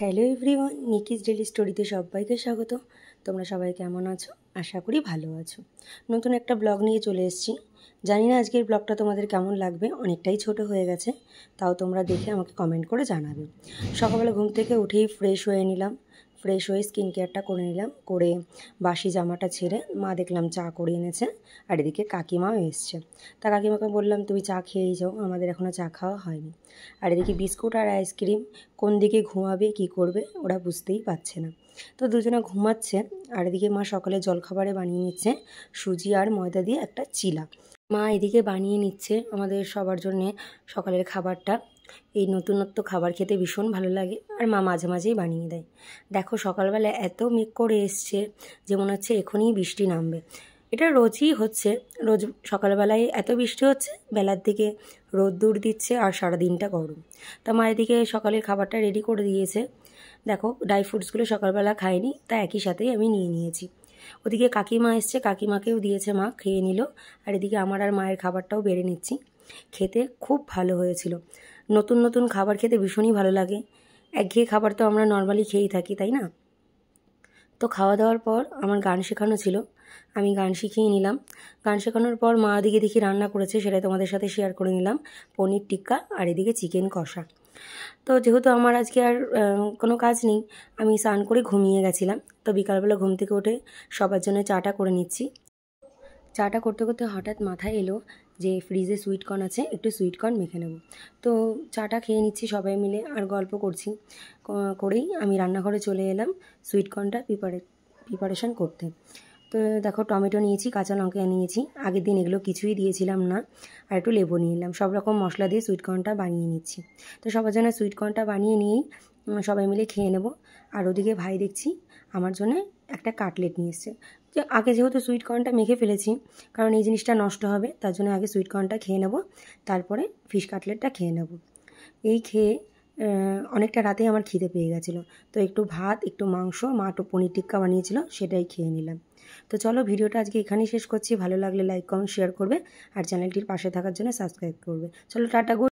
Hello everyone, নিকিস daily স্টোরিতে সবাইকে স্বাগত। তোমরা সবাই কেমন আছো? আশা করি ভালো আছো। নতুন একটা ব্লগ নিয়ে চলে এসেছি। জানি না আজকের ব্লগটা তোমাদের কেমন লাগবে, অনেকটাই ছোট হয়ে গেছে, তাও তোমরা দেখে আমাকে কমেন্ট করে জানাবে। সকালবেলা ঘুম থেকে উঠেই ফ্রেশ হয়ে নিলাম, ফ্রেশ হয়ে স্কিন কেয়ারটা করে নিলাম, করে বাসি জামাটা ছেড়ে মা দেখলাম চা করে এনেছে, আর এদিকে কাকিমাও এসছে। তা কাকিমাকে বললাম তুমি চা খেয়েই যাও, আমাদের এখনও চা খাওয়া হয়নি। আর এদিকে বিস্কুট আর আইসক্রিম, কোন দিকে ঘুমাবে কি করবে ওরা বুঝতেই পারছে না। তো দুজনে ঘুমাচ্ছে, আর এদিকে মা সকালে জলখাবারে বানিয়ে নিচ্ছে সুজি আর ময়দা দিয়ে একটা চিলা। মা এদিকে বানিয়ে নিচ্ছে আমাদের সবার জন্যে সকালের খাবারটা। এই নতুনত্ব খাবার খেতে ভীষণ ভালো লাগে, আর মা মাঝে মাঝেই বানিয়ে দেয়। দেখো সকালবেলা এত মেঘ করে এসছে যে মনে হচ্ছে এখনই বৃষ্টি নামবে। এটা রোজই হচ্ছে, রোজ সকালবেলায় এত বৃষ্টি হচ্ছে, বেলার দিকে রোদ্দুর দিচ্ছে, আর সারাদিনটা গরম। তা মা এদিকে সকালের খাবারটা রেডি করে দিয়েছে। দেখো ড্রাই ফ্রুটসগুলো সকালবেলা খাইনি, তা একই সাথেই আমি নিয়ে নিয়েছি। ওদিকে কাকিমা এসছে, কাকিমাকেও দিয়েছে, মা খেয়ে নিল। আর এদিকে আমার আর মায়ের খাবারটাও বেড়ে নিচ্ছি। খেতে খুব ভালো হয়েছিল। নতুন নতুন খাবার খেতে ভীষণই ভালো লাগে। একঘেয়ে খাবার তো আমরা নর্মালি খেয়েই থাকি, তাই না? তো খাওয়া দাওয়ার পর আমার গান শেখানো ছিল, আমি গান শিখিয়ে নিলাম। গান শেখানোর পর মা দিকে দেখি রান্না করেছে, সেটা তোমাদের সাথে শেয়ার করে নিলাম। পনির টিক্কা আর এদিকে চিকেন কষা। তো যেহেতু আমার আজকে আর কোনো কাজ নেই, আমি স্নান করে ঘুমিয়ে গেছিলাম। তো বিকালবেলা ঘুম থেকে উঠে সবার জন্য চাটা করে নিচ্ছি। চাটা করতে করতে হঠাৎ মাথায় এলো যে ফ্রিজে সুইটকর্ন আছে, একটু সুইটকর্ন মেখে নেব। তো চাটা খেয়ে নিচ্ছি সবাই মিলে আর গল্প করছি। করেই আমি রান্নাঘরে চলে এলাম সুইটকর্নটা প্রিপারেশন করতে। তো দেখো টমেটো নিয়েছি, কাঁচা লঙ্কা নিয়েছি, আগের দিন এগুলো কিছুই দিয়েছিলাম না, আর একটু লেবু নিয়ে নিলাম। সব রকম মশলা দিয়ে সুইটকর্নটা বানিয়ে নিচ্ছি। তো সবার জন্য সুইটকর্নটা বানিয়ে নিয়েই সবাই মিলে খেয়ে নেব। আর ওদিকে ভাই দেখছি আমার জন্য একটা কাটলেট নিয়ে এসছে। যে আগে যেহেতু সুইটকর্নটা মেখে ফেলেছি, কারণ এই জিনিসটা নষ্ট হবে, তার জন্য আগে সুইটকর্নটা খেয়ে নেব, তারপরে ফিশ কাটলেটটা খেয়ে নেব। এই খেয়ে অনেকটা রাতে আমার খিদে পেয়ে গেছিলো, তো একটু ভাত, একটু মাংস, মা একটু পনির টিক্কা বানিয়েছিল, সেটাই খেয়ে নিলাম। তো চলো ভিডিওটা আজকে এখানেই শেষ করছি। ভালো লাগলে লাইক কমেন্ট শেয়ার করবে, আর চ্যানেলটির পাশে থাকার জন্য সাবস্ক্রাইব করবে। চলো টাটা, গুড।